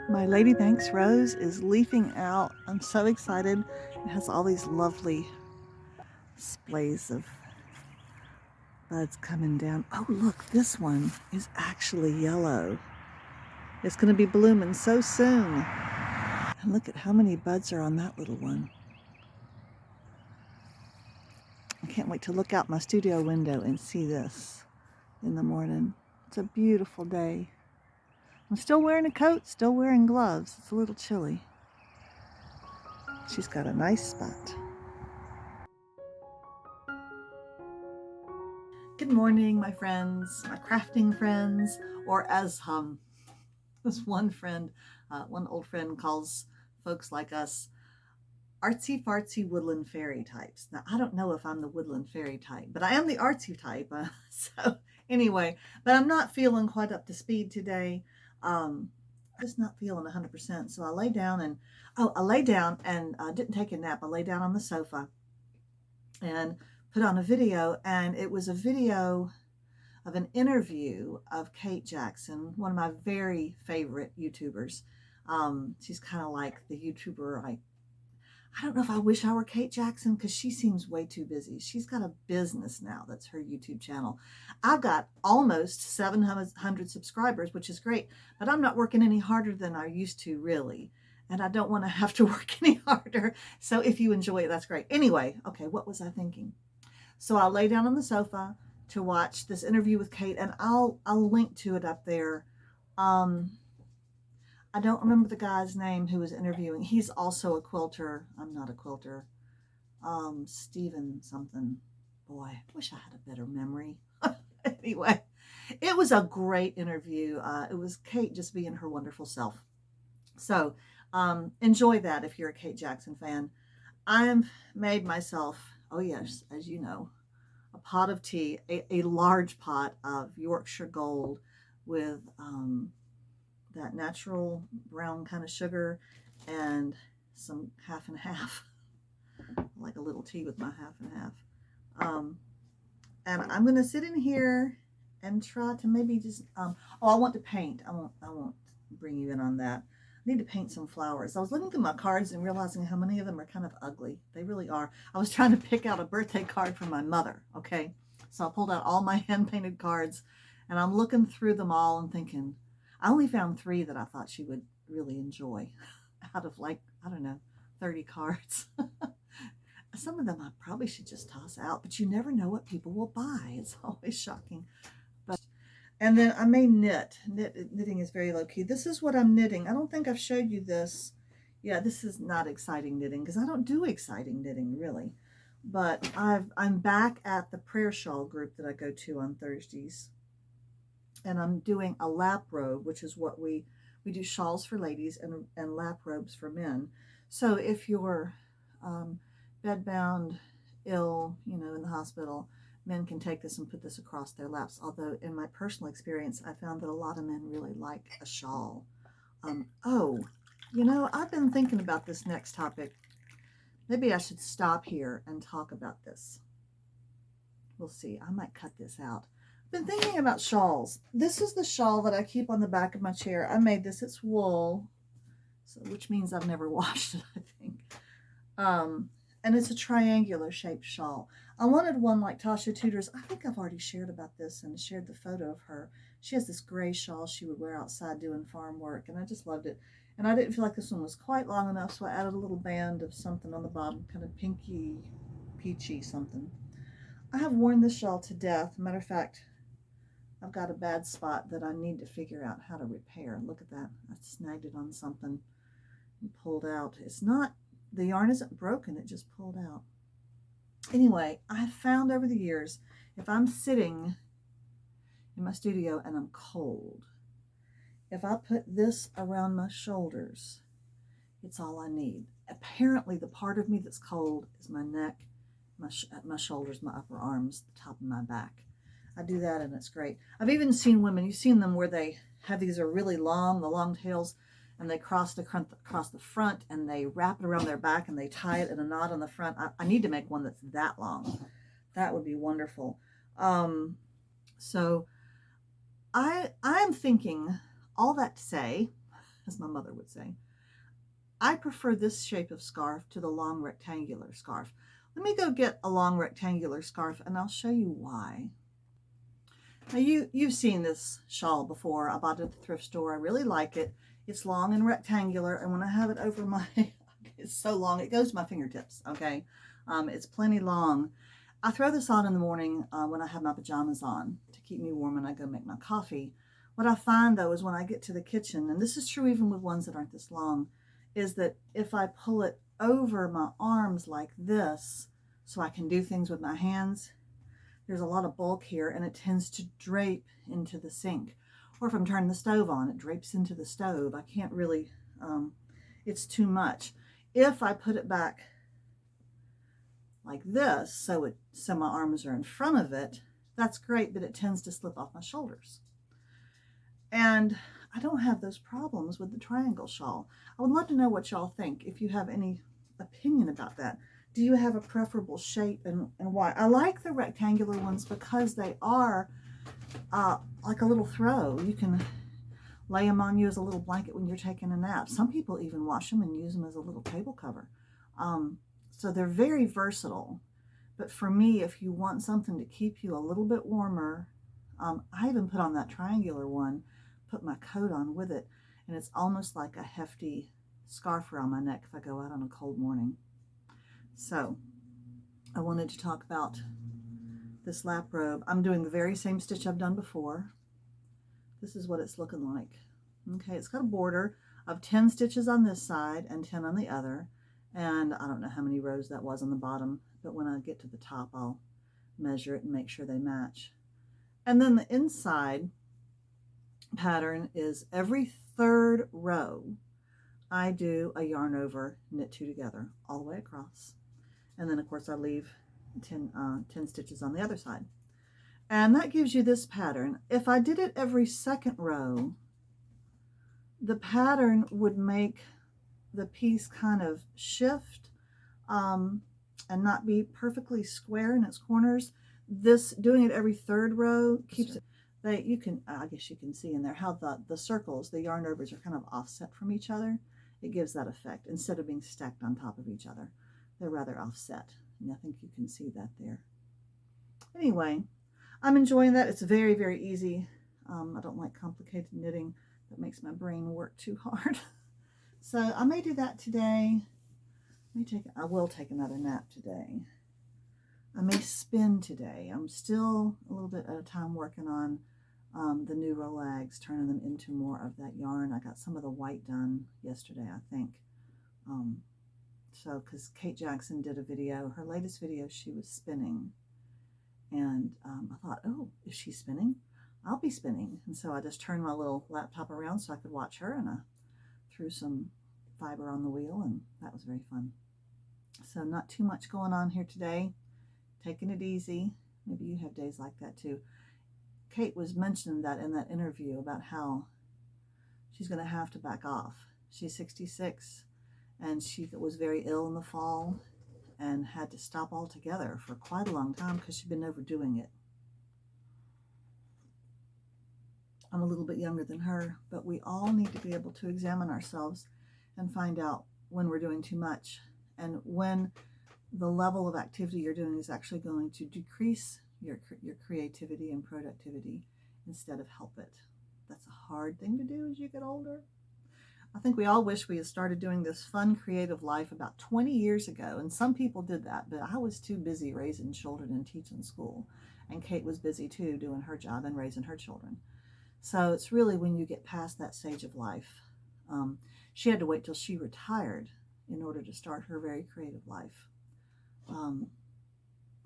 My Lady Banks rose is leafing out. I'm so excited. It has all these lovely splays of buds coming down. Oh, look, this one is actually yellow. It's going to be blooming so soon. And look at how many buds are on that little one. I can't wait to look out my studio window and see this in the morning. It's a beautiful day. I'm still wearing a coat, still wearing gloves. It's a little chilly. She's got a nice spot. Good morning, my friends, my crafting friends, or as this one friend, one old friend calls folks like us, artsy fartsy woodland fairy types. Now, I don't know if I'm the woodland fairy type, but I am the artsy type. So anyway, but I'm not feeling quite up to speed today. Just not feeling 100%. So I lay down and didn't take a nap. I lay down on the sofa and put on a video, and it was a video of an interview of Kate Jackson, one of my very favorite YouTubers. She's kind of like the YouTuber I don't know if I wish I were Kate Jackson, because she seems way too busy. She's got a business now. That's her YouTube channel. I've got almost 700 subscribers, which is great, but I'm not working any harder than I used to, really. And I don't want to have to work any harder. So if you enjoy it, that's great. Anyway, okay, what was I thinking? So I lay down on the sofa to watch this interview with Kate, and I'll link to it up there. I don't remember the guy's name who was interviewing. He's also a quilter. I'm not a quilter. Steven something. Boy, I wish I had a better memory. Anyway, it was a great interview. It was Kate just being her wonderful self. So enjoy that if you're a Kate Jackson fan. I've made myself, oh yes, as you know, a pot of tea, a large pot of Yorkshire Gold with that natural brown kind of sugar and some half and half, like a little tea with my half and half. And I'm going to sit in here and try to maybe just, I want to paint. I won't bring you in on that. I need to paint some flowers. I was looking through my cards and realizing how many of them are kind of ugly. They really are. I was trying to pick out a birthday card for my mother, okay? So I pulled out all my hand-painted cards, and I'm looking through them all and thinking, I only found 3 that I thought she would really enjoy out of, like, I don't know, 30 cards. Some of them I probably should just toss out, but you never know what people will buy. It's always shocking. And then I may knit. Knitting is very low key. This is what I'm knitting. I don't think I've showed you this. Yeah, this is not exciting knitting, because I don't do exciting knitting, really. But I'm back at the prayer shawl group that I go to on Thursdays. And I'm doing a lap robe, which is what we do, shawls for ladies and lap robes for men. So if you're bedbound, ill, in the hospital, men can take this and put this across their laps. Although in my personal experience, I found that a lot of men really like a shawl. I've been thinking about this next topic. Maybe I should stop here and talk about this. We'll see. I might cut this out. I've been thinking about shawls. This is the shawl that I keep on the back of my chair. I made this. It's wool, which means I've never washed it, I think. And it's a triangular shaped shawl. I wanted one like Tasha Tudor's. I think I've already shared about this and shared the photo of her. She has this gray shawl she would wear outside doing farm work, and I just loved it. And I didn't feel like this one was quite long enough, so I added a little band of something on the bottom, kind of pinky, peachy something. I have worn this shawl to death. Matter of fact, I've got a bad spot that I need to figure out how to repair. Look at that. I snagged it on something and pulled out. The yarn isn't broken, it just pulled out. Anyway, I've found over the years, if I'm sitting in my studio and I'm cold, if I put this around my shoulders, it's all I need. Apparently, the part of me that's cold is my neck, my shoulders, my upper arms, the top of my back. I do that and it's great. I've even seen women, you've seen them where they have these are really long, the long tails, and they cross the front and they wrap it around their back and they tie it in a knot on the front. I need to make one that's that long. That would be wonderful. So I'm thinking all that to say as my mother would say. I prefer this shape of scarf to the long rectangular scarf. Let me go get a long rectangular scarf and I'll show you why. Now you've seen this shawl before. I bought it at the thrift store. I really like it. It's long and rectangular, and when I have it over my, it's so long, it goes to my fingertips, okay? It's plenty long. I throw this on in the morning when I have my pajamas on to keep me warm and I go make my coffee. What I find though is when I get to the kitchen, and this is true even with ones that aren't this long, is that if I pull it over my arms like this so I can do things with my hands, there's a lot of bulk here and it tends to drape into the sink. Or if I'm turning the stove on, it drapes into the stove. I can't really, it's too much. If I put it back like this, so my arms are in front of it, that's great, but it tends to slip off my shoulders. And I don't have those problems with the triangle shawl. I would love to know what y'all think, if you have any opinion about that. Do you have a preferable shape and why? I like the rectangular ones because they are like a little throw. You can lay them on you as a little blanket when you're taking a nap. Some people even wash them and use them as a little table cover. So they're very versatile. But for me, if you want something to keep you a little bit warmer, I even put on that triangular one, put my coat on with it, and it's almost like a hefty scarf around my neck if I go out on a cold morning. So I wanted to talk about this lap robe. I'm doing the very same stitch I've done before. This is what it's looking like. Okay, it's got a border of 10 stitches on this side and 10 on the other. And I don't know how many rows that was on the bottom, but when I get to the top, I'll measure it and make sure they match. And then the inside pattern is every third row, I do a yarn over, knit two together all the way across. And then of course I leave 10 stitches on the other side. And that gives you this pattern. If I did it every second row, the pattern would make the piece kind of shift and not be perfectly square in its corners. This, doing it every third row, keeps it, you can, I guess you can see in there how the circles, the yarn overs are kind of offset from each other. It gives that effect instead of being stacked on top of each other. They're rather offset, and I think you can see that there. Anyway, I'm enjoying that. It's very, very easy. I don't like complicated knitting that makes my brain work too hard. So I may do that today. I will take another nap today. I may spin today. I'm still a little bit at a time working on the new Rolags, turning them into more of that yarn. I got some of the white done yesterday, I think. So, because Kate Jackson did a video, her latest video, she was spinning. And I thought, oh, is she spinning? I'll be spinning. And so I just turned my little laptop around so I could watch her, and I threw some fiber on the wheel, and that was very fun. So not too much going on here today. Taking it easy. Maybe you have days like that too. Kate was mentioning that in that interview about how she's going to have to back off. She's 66, and she was very ill in the fall and had to stop altogether for quite a long time because she'd been overdoing it. I'm a little bit younger than her, but we all need to be able to examine ourselves and find out when we're doing too much and when the level of activity you're doing is actually going to decrease your creativity and productivity instead of help it. That's a hard thing to do as you get older. I think we all wish we had started doing this fun, creative life about 20 years ago, and some people did that, but I was too busy raising children and teaching school, and Kate was busy too doing her job and raising her children. So it's really when you get past that stage of life. She had to wait till she retired in order to start her very creative life.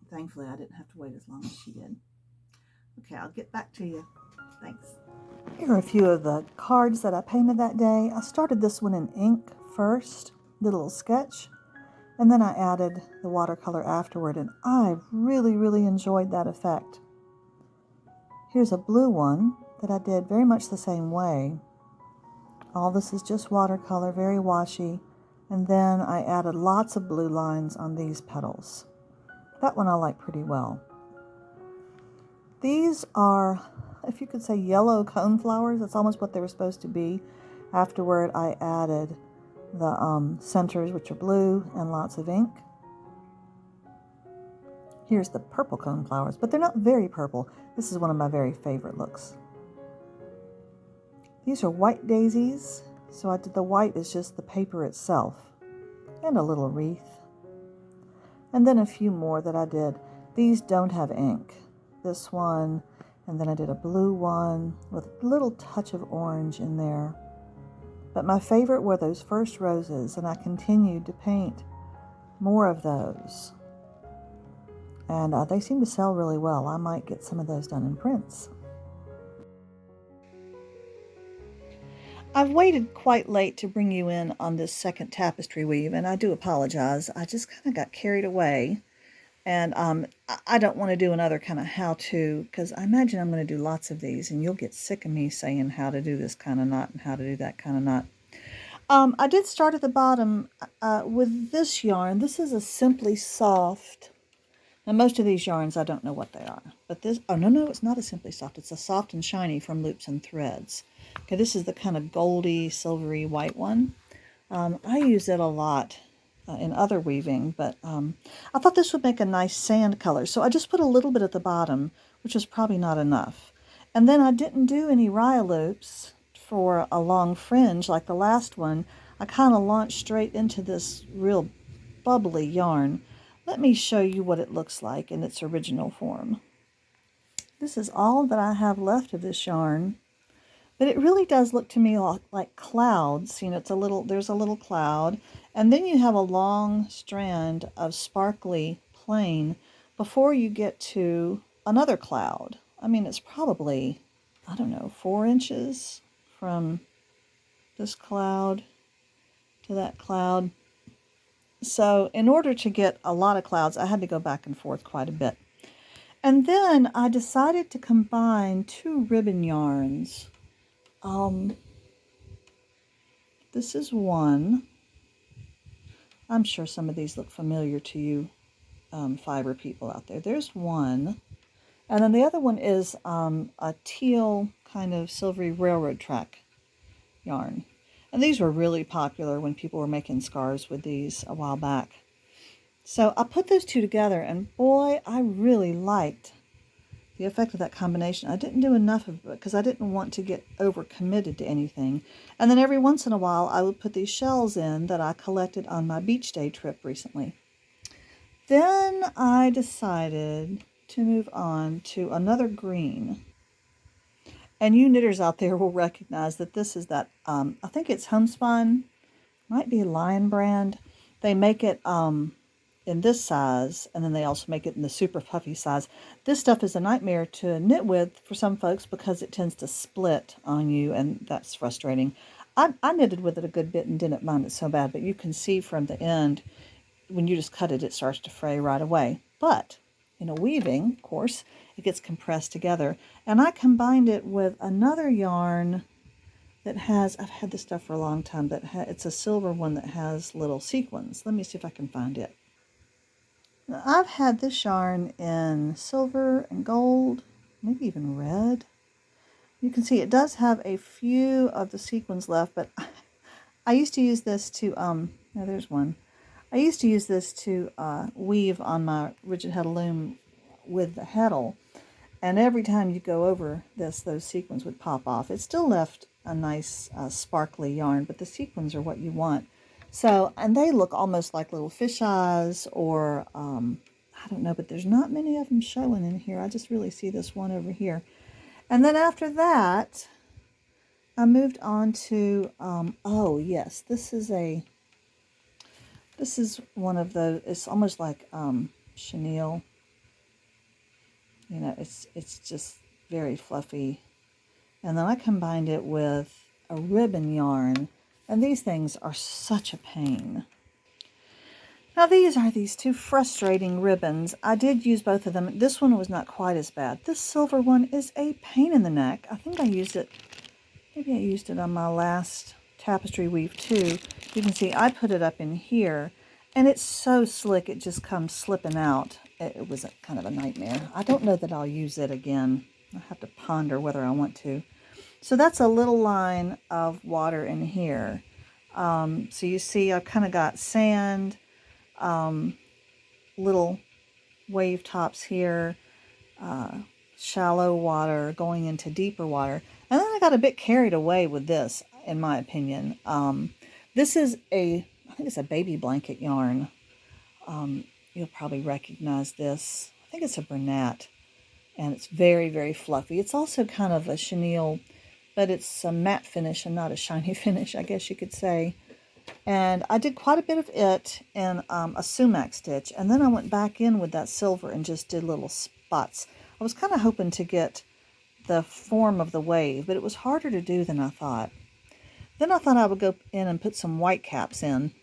Thankfully, I didn't have to wait as long as she did. Okay, I'll get back to you. Thanks. Here are a few of the cards that I painted that day. I started this one in ink first, did a little sketch, and then I added the watercolor afterward, and I really, really enjoyed that effect. Here's a blue one that I did very much the same way. All this is just watercolor, very washy, and then I added lots of blue lines on these petals. That one I like pretty well. These are, if you could say, yellow coneflowers. That's almost what they were supposed to be. Afterward, I added the centers, which are blue, and lots of ink. Here's the purple cone flowers, but they're not very purple. This is one of my very favorite looks. These are white daisies, so I did the white is just the paper itself, and a little wreath. And then a few more that I did. These don't have ink. This one, and then I did a blue one with a little touch of orange in there. But my favorite were those first roses, and I continued to paint more of those. And they seem to sell really well. I might get some of those done in prints. I've waited quite late to bring you in on this second tapestry weave, and I do apologize. I just kind of got carried away. And I don't want to do another kind of how-to, because I imagine I'm going to do lots of these, and you'll get sick of me saying how to do this kind of knot and how to do that kind of knot. I did start at the bottom with this yarn. This is a Simply Soft. Now, most of these yarns, I don't know what they are. But this, oh, no, it's not a Simply Soft. It's a Soft and Shiny from Loops and Threads. Okay, this is the kind of goldy, silvery white one. I use it a lot in other weaving, but I thought this would make a nice sand color. So I just put a little bit at the bottom, which is probably not enough. And then I didn't do any rya loops for a long fringe like the last one. I kind of launched straight into this real bubbly yarn. Let me show you what it looks like in its original form. This is all that I have left of this yarn, but it really does look to me like clouds. You know, there's a little cloud, and then you have a long strand of sparkly plain before you get to another cloud. I mean, it's probably, I don't know, 4 inches from this cloud to that cloud. So in order to get a lot of clouds, I had to go back and forth quite a bit. And then I decided to combine 2 ribbon yarns. This is one. I'm sure some of these look familiar to you fiber people out there. There's one. And then the other one is a teal kind of silvery railroad track yarn. And these were really popular when people were making scarves with these a while back. So I put those 2 together, and boy, I really liked the effect of that combination. I didn't do enough of it because I didn't want to get overcommitted to anything. And then every once in a while, I would put these shells in that I collected on my beach day trip recently. Then I decided to move on to another green. And you knitters out there will recognize that this is that, I think it's Homespun, might be Lion Brand. They make it in this size, and then they also make it in the super puffy size. This stuff is a nightmare to knit with for some folks because it tends to split on you, and that's frustrating. I knitted with it a good bit and didn't mind it so bad, but you can see from the end, when you just cut it, it starts to fray right away. But in a weaving, of course, it gets compressed together. And I combined it with another yarn that has, I've had this stuff for a long time, but it's a silver one that has little sequins. Let me see if I can find it. Now, I've had this yarn in silver and gold, maybe even red. You can see it does have a few of the sequins left, but I used to use this to, now there's one. I used to use this to weave on my rigid heddle loom with the heddle, and every time you go over this, those sequins would pop off. It still left a nice sparkly yarn, but the sequins are what you want. So, and they look almost like little fish eyes, or I don't know, but there's not many of them showing in here. I just really see this one over here. And then after that, I moved on to, oh yes, this is one of those, it's almost like chenille. You know, it's just very fluffy. And then I combined it with a ribbon yarn, and these things are such a pain. Now these are these 2 frustrating ribbons. I did use both of them. This one was not quite as bad. This silver one is a pain in the neck. I think I used it, maybe I used it on my last tapestry weave too. You can see I put it up in here, and it's so slick it just comes slipping out. It was kind of a nightmare. I don't know that I'll use it again. I have to ponder whether I want to. So that's a little line of water in here. So you see I've kind of got sand, little wave tops here, shallow water going into deeper water. And then I got a bit carried away with this, in my opinion. This is I think it's a baby blanket yarn. You'll probably recognize this. I think it's a Bernat, and it's very, very fluffy. It's also kind of a chenille, but it's a matte finish and not a shiny finish, I guess you could say. And I did quite a bit of it in a sumac stitch, and then I went back in with that silver and just did little spots. I was kind of hoping to get the form of the wave, but it was harder to do than I thought. Then I thought I would go in and put some white caps in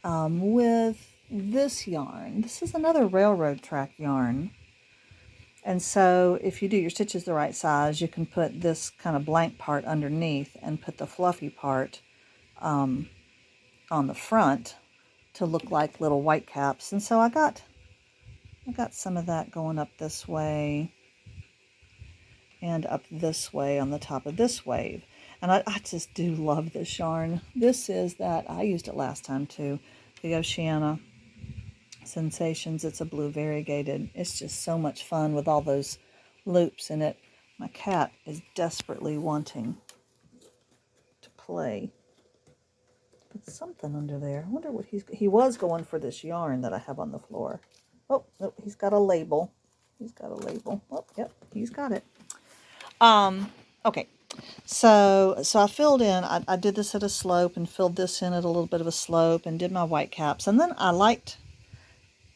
with this yarn. This is another railroad track yarn. And so if you do your stitches the right size, you can put this kind of blank part underneath and put the fluffy part on the front to look like little white caps. And so I got some of that going up this way and up this way on the top of this wave. And I just do love this yarn. This is that, I used it last time too, the Oceana Sensations. It's a blue variegated. It's just so much fun with all those loops in it. My cat is desperately wanting to play with something under there. I wonder what he was going for this yarn that I have on the floor. Oh, nope, he's got a label. He's got a label. Oh, yep, he's got it. Okay. So I filled in, I did this at a slope and filled this in at a little bit of a slope and did my white caps. And then I liked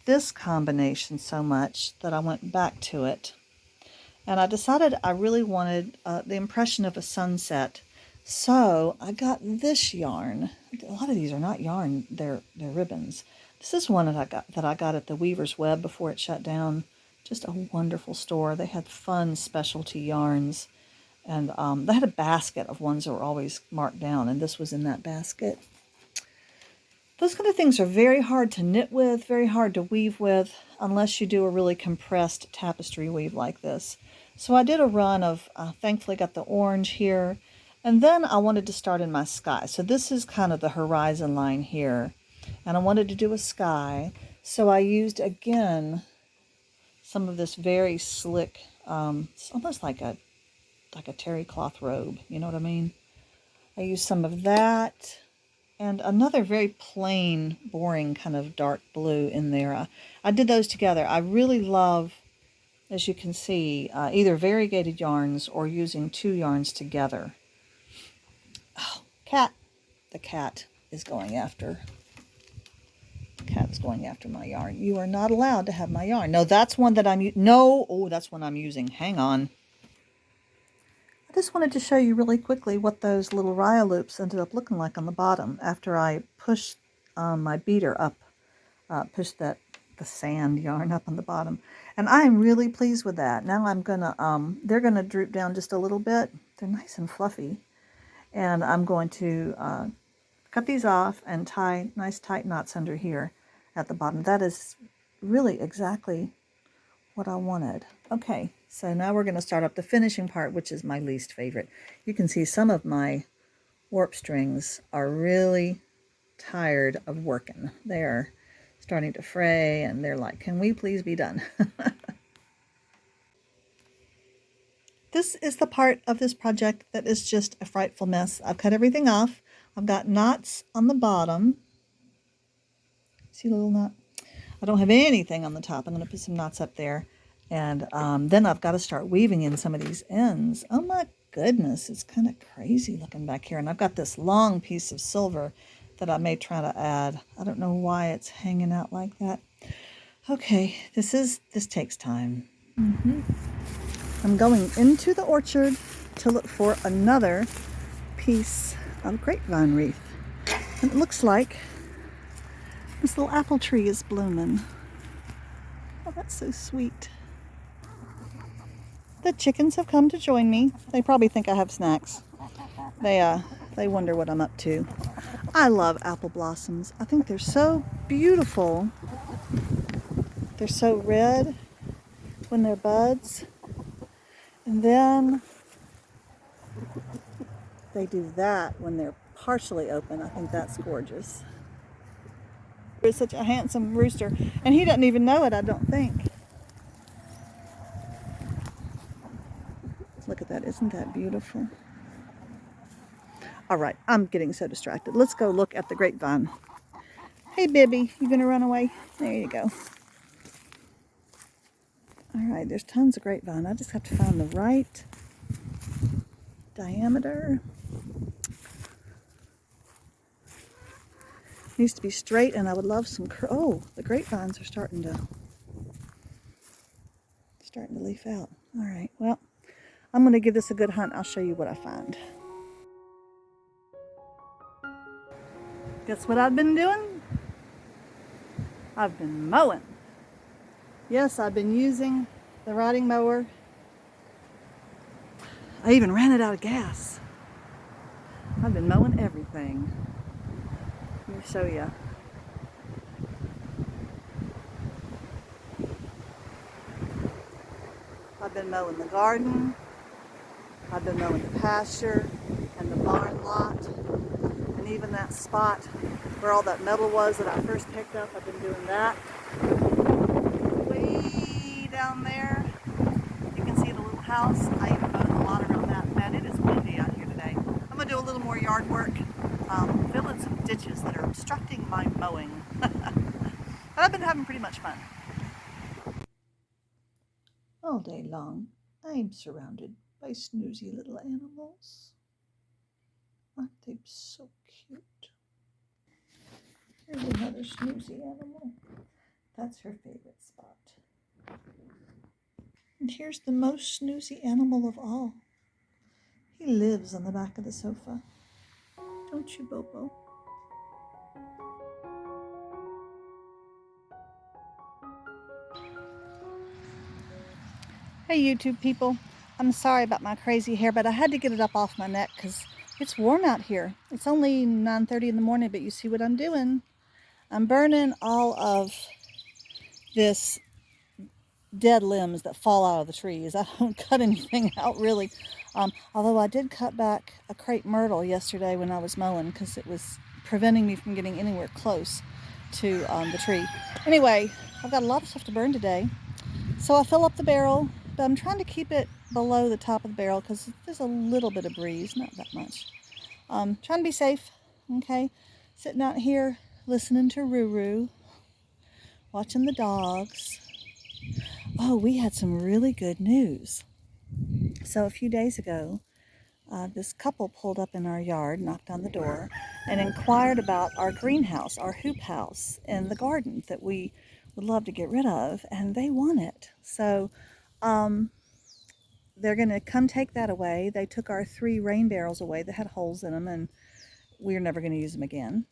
this combination so much that I went back to it. And I decided I really wanted the impression of a sunset. So I got this yarn. A lot of these are not yarn, they're ribbons. This is one that I got at the Weaver's Web before it shut down. Just a wonderful store. They had fun specialty yarns. And they had a basket of ones that were always marked down, and this was in that basket. Those kind of things are very hard to knit with, very hard to weave with, unless you do a really compressed tapestry weave like this. So I did a run of, thankfully got the orange here, and then I wanted to start in my sky. So this is kind of the horizon line here, and I wanted to do a sky. So I used, again, some of this very slick, it's almost like a terry cloth robe, you know what I mean? I used some of that and another very plain, boring kind of dark blue in there. I did those together. I really love, as you can see, either variegated yarns or using two yarns together. Oh, cat. The cat is going after. The cat is going after my yarn. You are not allowed to have my yarn. No, that's one that that's one I'm using. Hang on. I just wanted to show you really quickly what those little Raya loops ended up looking like on the bottom after I pushed my beater up, pushed the sand yarn up on the bottom. And I am really pleased with that. Now I'm gonna, they're gonna droop down just a little bit. They're nice and fluffy. And I'm going to cut these off and tie nice tight knots under here at the bottom. That is really exactly what I wanted. Okay, so now we're going to start up the finishing part, which is my least favorite. You can see some of my warp strings are really tired of working. They're starting to fray and they're like, can we please be done? This is the part of this project that is just a frightful mess. I've cut everything off. I've got knots on the bottom. See the little knot? I don't have anything on the top. I'm going to put some knots up there. And then I've got to start weaving in some of these ends. Oh my goodness, it's kind of crazy looking back here. And I've got this long piece of silver that I may try to add. I don't know why it's hanging out like that. Okay, this takes time. I'm going into the orchard to look for another piece of grapevine wreath. And it looks like this little apple tree is blooming. Oh, that's so sweet. The chickens have come to join me. They probably think I have snacks. They wonder what I'm up to. I love apple blossoms. I think they're so beautiful. They're so red when they're buds. And then They do that when they're partially open. I think that's gorgeous. He's such a handsome rooster, and he doesn't even know it, I don't think. Look at that, isn't that beautiful? All right, I'm getting so distracted. Let's go look at the grapevine. Hey, Bibby, you gonna run away? There you go. All right, there's tons of grapevine. I just have to find the right diameter. It needs to be straight, and I would love some oh, the grapevines are starting to leaf out. All right, well, I'm gonna give this a good hunt. I'll show you what I find. Guess what I've been doing? I've been mowing. Yes, I've been using the riding mower. I even ran it out of gas. I've been mowing everything. Let me show you. I've been mowing the garden. I've been mowing the pasture and the barn lot. And even that spot where all that metal was that I first picked up, I've been doing that. Way down there, you can see the little house. I even mowed a lot around that. Man, it is windy out here today. I'm gonna do a little more yard work, fill in some ditches that are obstructing my mowing. But I've been having pretty much fun. All day long, I'm surrounded by snoozy little animals. Aren't they so cute? Here's another snoozy animal. That's her favorite spot. And here's the most snoozy animal of all. He lives on the back of the sofa. Don't you, Bobo? Hey, YouTube people. I'm sorry about my crazy hair, but I had to get it up off my neck because it's warm out here. It's only 9:30 in the morning, but you see what I'm doing? I'm burning all of this dead limbs that fall out of the trees. I don't cut anything out really. Although I did cut back a crepe myrtle yesterday when I was mowing because it was preventing me from getting anywhere close to the tree. Anyway, I've got a lot of stuff to burn today. So I fill up the barrel, but I'm trying to keep it below the top of the barrel because there's a little bit of breeze, not that much. Trying to be safe, okay? Sitting out here listening to Ruru, watching the dogs. Oh, we had some really good news. So a few days ago, this couple pulled up in our yard, knocked on the door, and inquired about our greenhouse, our hoop house in the garden that we would love to get rid of, and they want it. So they're going to come take that away. They took our 3 rain barrels away that had holes in them, and we're never going to use them again.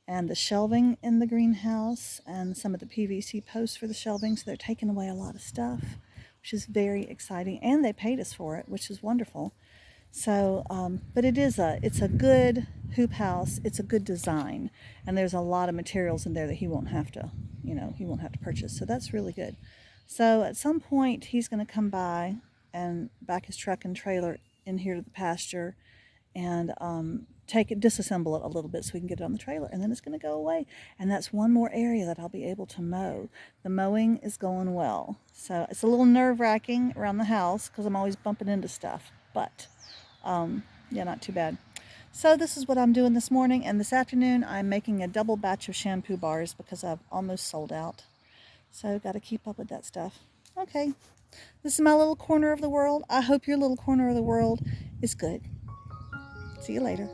And the shelving in the greenhouse and some of the PVC posts for the shelving, so they're taking away a lot of stuff, which is very exciting. And they paid us for it, which is wonderful. So, but it's a good hoop house. It's a good design, and there's a lot of materials in there that he won't have to purchase. So that's really good. So at some point he's going to come by and back his truck and trailer in here to the pasture and disassemble it a little bit so we can get it on the trailer, and then it's going to go away. And that's one more area that I'll be able to mow. The mowing is going well. So it's a little nerve-wracking around the house because I'm always bumping into stuff, but yeah, not too bad. So this is what I'm doing this morning, and this afternoon I'm making a double batch of shampoo bars because I've almost sold out. So got to keep up with that stuff. Okay, this is my little corner of the world. I hope your little corner of the world is good. See you later.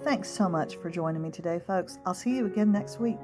Thanks so much for joining me today, folks. I'll see you again next week.